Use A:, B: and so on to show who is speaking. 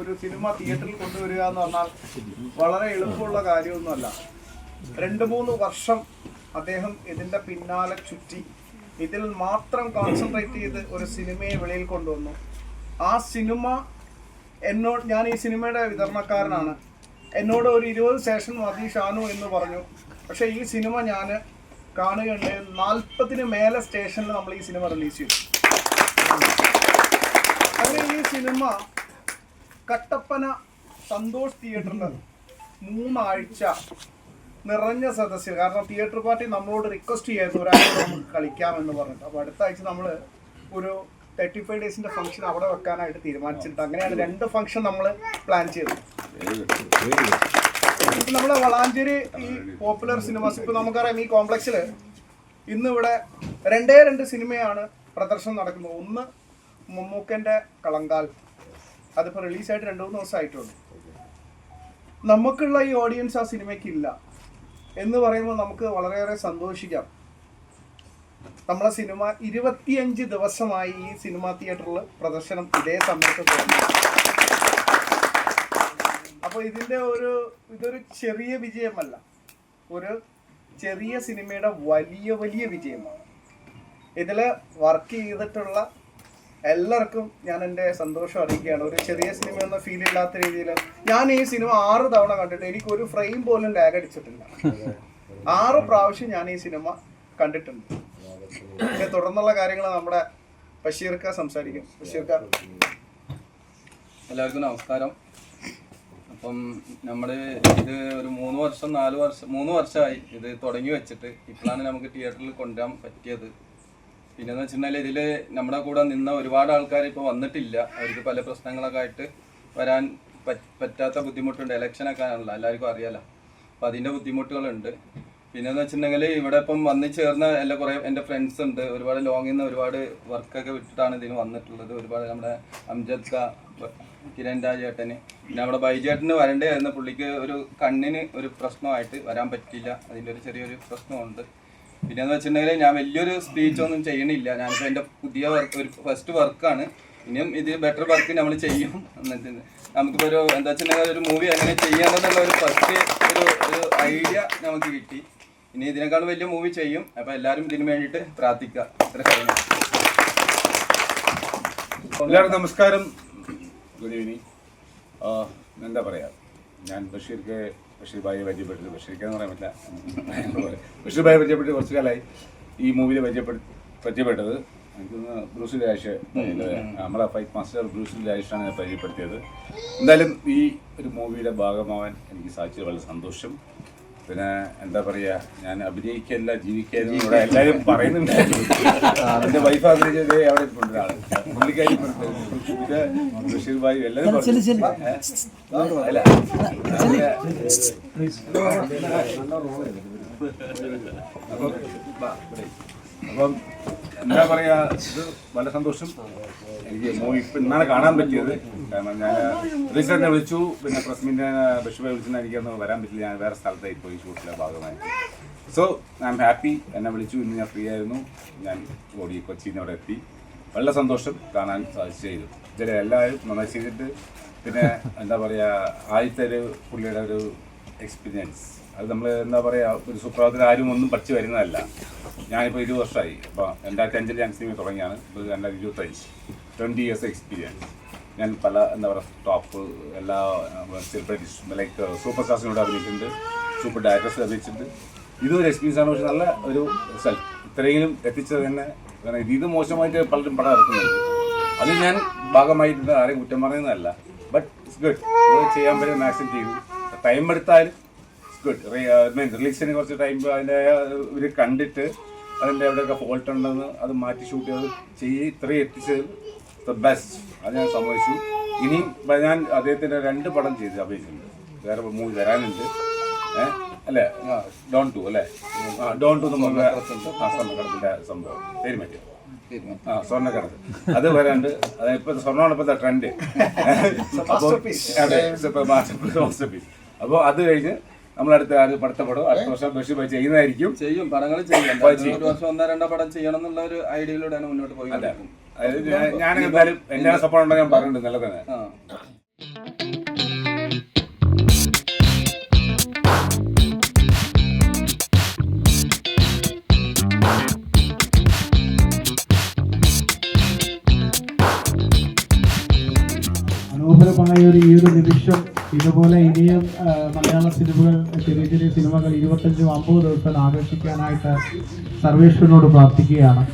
A: ഒരു സിനിമ തിയേറ്ററിൽ കൊണ്ടുവരിക എന്ന് പറഞ്ഞാൽ വളരെ എളുപ്പമുള്ള കാര്യമൊന്നുമല്ല. 2-3 വർഷം അദ്ദേഹം ഇതിൻ്റെ പിന്നാലെ ചുറ്റി ഇതിൽ മാത്രം കോൺസെൻട്രേറ്റ് ചെയ്ത് ഒരു സിനിമയെ വെളിയിൽ കൊണ്ടുവന്നു. ആ സിനിമ എന്നോട്, ഞാൻ ഈ സിനിമയുടെ വിതരണക്കാരനാണ്, എന്നോട് ഒരു 20 സ്റ്റേഷൻ മതി ഷാനു എന്ന് പറഞ്ഞു. പക്ഷേ ഈ സിനിമ ഞാൻ കാണുകയുണ്ട് 40-ന് മേലെ സ്റ്റേഷനിൽ നമ്മൾ ഈ സിനിമ റിലീസ് ചെയ്തു. അങ്ങനെ ഈ സിനിമ കട്ടപ്പന സന്തോഷ് തിയേറ്ററിൽ 3 ആഴ്ച നിറഞ്ഞ സദസ്യം. കാരണം തിയേറ്റർ പാർട്ടി നമ്മളോട് റിക്വസ്റ്റ് ചെയ്യായിരുന്നു ഒരാഴ്ച നമുക്ക് കളിക്കാമെന്ന് പറഞ്ഞിട്ട്. അപ്പോൾ അടുത്ത ആഴ്ച നമ്മൾ ഒരു 35 ഡേയ്സിൻ്റെ ഫംഗ്ഷൻ അവിടെ വെക്കാനായിട്ട് തീരുമാനിച്ചിട്ടുണ്ട്. അങ്ങനെയാണ് 2 ഫംഗ്ഷൻ നമ്മൾ പ്ലാൻ ചെയ്തത്. ഇപ്പം നമ്മുടെ വളാഞ്ചേരി ഈ പോപ്പുലർ സിനിമാസ്, ഇപ്പം നമുക്കറിയാം ഈ കോംപ്ലക്സിൽ ഇന്നിവിടെ 2 സിനിമയാണ് പ്രദർശനം നടക്കുന്നത്. ഒന്ന് മമ്മൂക്കൻ്റെ കളങ്കാൽ, അതിപ്പോൾ റിലീസായിട്ട് 2-3 ദിവസമായിട്ടുണ്ട്. നമുക്കുള്ള ഈ ഓഡിയൻസ് ആ സിനിമയ്ക്കില്ല എന്ന് പറയുമ്പോൾ നമുക്ക് വളരെയേറെ സന്തോഷിക്കാം. നമ്മളെ സിനിമ 25 ദിവസമായി ഈ സിനിമാ തിയേറ്ററിൽ പ്രദർശനം ഇതേ സമയത്ത് തുടങ്ങി. അപ്പോൾ ഇതൊരു ചെറിയ വിജയമല്ല, ഒരു ചെറിയ സിനിമയുടെ വലിയ വിജയമാണ്. ഇതിൽ വർക്ക് ചെയ്തിട്ടുള്ള എല്ലാവർക്കും ഞാൻ എൻ്റെ സന്തോഷം അറിയിക്കുകയാണ്. ഒരു ചെറിയ സിനിമ എന്ന ഫീൽ ഇല്ലാത്ത രീതിയിൽ ഞാൻ ഈ സിനിമ 6 തവണ കണ്ടിട്ട് എനിക്കൊരു ഫ്രെയിം പോലും ലാഗ് അടിച്ചിട്ടില്ല. 6 പ്രാവശ്യം ഞാൻ ഈ സിനിമ കണ്ടിട്ടുണ്ട്. പിന്നെ തുടർന്നുള്ള കാര്യങ്ങൾ നമ്മുടെ ബഷീർക്ക സംസാരിക്കും. ബഷീർക്ക.
B: എല്ലാവർക്കും നമസ്കാരം. അപ്പം നമ്മൾ ഇത് ഒരു 3 വർഷമായി ഇത് തുടങ്ങി വെച്ചിട്ട്. ഇപ്പോഴാണ് നമുക്ക് തിയേറ്ററിൽ കൊണ്ടുവരാൻ പറ്റിയത്. പിന്നെന്ന് വെച്ചിട്ടുണ്ടെങ്കിൽ ഇതിൽ നമ്മുടെ കൂടെ നിന്ന ഒരുപാട് ആൾക്കാർ ഇപ്പോൾ വന്നിട്ടില്ല. അവർക്ക് പല പ്രശ്നങ്ങളൊക്കെ ആയിട്ട് വരാൻ പറ്റാത്ത ബുദ്ധിമുട്ടുണ്ട്. ഇലക്ഷനൊക്കെ ആണല്ലോ, എല്ലാവർക്കും അറിയാലോ. അപ്പോൾ അതിൻ്റെ ബുദ്ധിമുട്ടുകളുണ്ട്. പിന്നെന്ന് വെച്ചിട്ടുണ്ടെങ്കിൽ ഇവിടെ ഇപ്പം വന്ന് ചേർന്ന കുറേ എൻ്റെ ഫ്രണ്ട്സ് ഉണ്ട്. ഒരുപാട് ലോങ്ങിൽ നിന്ന് ഒരുപാട് വർക്കൊക്കെ വിട്ടിട്ടാണ് ഇതിന് വന്നിട്ടുള്ളത്. ഒരുപാട് നമ്മുടെ അംജദ് കിരൺ രാജേട്ടന്, പിന്നെ നമ്മുടെ ബൈജേട്ടന് വരേണ്ടതായിരുന്നു. പുള്ളിക്ക് ഒരു കണ്ണിന് ഒരു പ്രശ്നമായിട്ട് വരാൻ പറ്റില്ല. അതിൻ്റെ ഒരു ചെറിയൊരു പ്രശ്നമുണ്ട്. പിന്നെയെന്ന് വെച്ചിട്ടുണ്ടെങ്കിൽ ഞാൻ വലിയൊരു സ്പീച്ചൊന്നും ചെയ്യണില്ല. ഞാനിപ്പോൾ എൻ്റെ പുതിയ ഒരു ഫസ്റ്റ് വർക്കാണ്. ഇനിയും ഇത് ബെറ്റർ വർക്ക് നമ്മൾ ചെയ്യും. എന്നിട്ട് നമുക്കിപ്പോൾ എന്താ വെച്ചിട്ടുണ്ടെങ്കിൽ ഒരു മൂവി എങ്ങനെ ചെയ്യാമെന്നുള്ള ഒരു ഫസ്റ്റ് ഒരു ഐഡിയ നമുക്ക് കിട്ടി. ഇനി ഇതിനേക്കാളും വലിയ മൂവി ചെയ്യും. അപ്പോൾ എല്ലാവരും ഇതിന് വേണ്ടിയിട്ട് പ്രാർത്ഥിക്കുക. ഇത്ര കാര്യങ്ങൾ.
C: എല്ലാവർക്കും നമസ്കാരം, ഗുഡ് ഈവനിങ്. എന്താ പറയുക, ഞാൻ ബഷീർ ഭായിയെ പരിചയപ്പെട്ടത്, ബഷീർക്കെന്ന് പറയാൻ പറ്റില്ല, ബഷീർ ഭായിയെ പരിചയപ്പെട്ട് കുറച്ച് കാലമായി. ഈ മൂവിയിൽ പരിചയപ്പെട്ടത് എനിക്കൊന്ന് ബ്രൂസ് രാജേഷ്, നമ്മളെ ഫൈറ്റ് മാസ്റ്റർ ബ്രൂസ് രാജേഷാണ് ഞാൻ പരിചയപ്പെടുത്തിയത്. എന്തായാലും ഈ ഒരു മൂവിയുടെ ഭാഗമാവാൻ എനിക്ക് സാധിച്ചത് വളരെ സന്തോഷം. പിന്നെ എന്താ പറയുക, ഞാൻ അഭിനയിക്കല്ല ജീവിക്കാനും ഇവിടെ എല്ലാവരും പറയുന്നുണ്ടായിരുന്നു. എൻ്റെ വൈഫ് അഭിനയിച്ചത് അവിടെ കൊണ്ടൊരാള് പുള്ളിക്കാരി ഇത് ബഷീർ ഭായി എല്ലാവരും അല്ല. അപ്പം എന്താ പറയുക, ഇത് വളരെ സന്തോഷം. എനിക്ക് മൂവി ഇപ്പം ഇന്നാണ് കാണാൻ പറ്റിയത്. കാരണം ഞാൻ റീസെൻ്റ് വിളിച്ചു, പിന്നെ പ്രസ് മീറ്റിനെ ബഷീർ ഭായി വിളിച്ചാൽ എനിക്കൊന്നും വരാൻ പറ്റില്ല. ഞാൻ വേറെ സ്ഥലത്തായി പോയി ഷൂട്ടിൻ്റെ ഭാഗമായി. So I am happy. എന്നെ വിളിച്ചു, ഇന്ന് ഞാൻ ഫ്രീ ആയിരുന്നു. ഞാൻ കൊച്ചിയിൽ നിന്ന് അവിടെ എത്തി. വളരെ സന്തോഷം കാണാൻ സാധിച്ചു. ഇതിൽ എല്ലാവരും നന്നായി ചെയ്തിട്ട്, പിന്നെ എന്താ പറയുക, ആദ്യത്തെ ഒരു പുള്ളിയുടെ ഒരു എക്സ്പീരിയൻസ് അത് നമ്മൾ എന്താ പറയുക, ഒരു സുപ്രഭാതത്തിൽ ആരും ഒന്നും പഠിച്ചു വരുന്നതല്ല. ഞാനിപ്പോൾ 20 വർഷമായി. അപ്പോൾ 2005 ഞാൻ സിനിമ തുടങ്ങിയാണ്. ഇപ്പോൾ 2025, 20 years എക്സ്പീരിയൻസ്. ഞാൻ പല എന്താ പറയുക ടോപ്പ് എല്ലാ സെലിബ്രിറ്റീസ് ലൈക്ക് സൂപ്പർ സ്റ്റാർസിനോട് അഭിനയിച്ചിട്ടുണ്ട്, സൂപ്പർ ഡയറക്ടേഴ്സ് അഭിനയിച്ചിട്ടുണ്ട്. ഇതൊരു എക്സ്പീരിയൻസ് ആണ്. പക്ഷെ നല്ല ഒരു റിസൾട്ട് ഇത്രയെങ്കിലും എത്തിച്ചത് തന്നെ. കാരണം ഇത് മോശമായിട്ട് പലരും പടം ഇറക്കുന്നുണ്ട്. അത് ഞാൻ ഭാഗമായിട്ടുണ്ട്, ആരെയും കുറ്റം പറയുന്നതല്ല. But it's good. ചെയ്യാൻ പറ്റുന്ന മാക്സിമം ചെയ്തു. ടൈം എടുത്താലും ഗുഡ്. റിലീസിന് കുറച്ച് ടൈം അതിൻ്റെ ഇവർ കണ്ടിട്ട് അതിൻ്റെ എവിടെയൊക്കെ ഫോൾട്ട് ഉണ്ടെന്ന് അത് മാറ്റി ഷൂട്ട് ചെയ്ത് ഇത്രയും എത്തിച്ചത് ദ ബെസ്റ്റ്. അത് ഞാൻ സമ്മതിച്ചു. ഇനിയും ഞാൻ അദ്ദേഹത്തിൻ്റെ 2 പടം ചെയ്ത് അഭിനയിച്ചിട്ടുണ്ട്. വേറെ മൂവി വരാനുണ്ട്. അല്ലേ, ഡോൺ ടു അല്ലേ, ഡോൺ ടു നമ്മുടെ സ്വർണ്ണക്കടത്തിൻ്റെ സംഭവം പേര് മാറ്റിയോ, സ്വർണ്ണക്കടത്ത്, അത് വരാണ്ട്. ഇപ്പം സ്വർണ്ണമാണ് ഇപ്പോഴത്തെ ട്രെൻഡ്. അപ്പോൾ അത് കഴിഞ്ഞ് നമ്മളടുത്ത പടത്തെ പടം അടുത്ത വർഷം ബഷീർ ഭായി ചെയ്യുന്നതായിരിക്കും.
B: പടങ്ങൾ ചെയ്യും. ഒരു വർഷം 1-2 പടം ചെയ്യണം എന്നുള്ള ഒരു ഐഡിയയിലൂടെയാണ് മുന്നോട്ട് പോയി.
C: അതായത് ഞാൻ എന്തായാലും എന്നെ സപ്പോർട്ട് ഉണ്ടെന്ന് ഞാൻ പറഞ്ഞിട്ടുണ്ട്. നല്ല തന്നെ.
D: മനോഹരമായ ഈ ഒരു നിമിഷം ഇതുപോലെ ഇനിയും മലയാള സിനിമകൾ, ചെറിയ ചെറിയ സിനിമകൾ 25-50 ദിവസം ആഘോഷിക്കാനായിട്ട് സർവേശ്വരനോട് പ്രാർത്ഥിക്കുകയാണ്.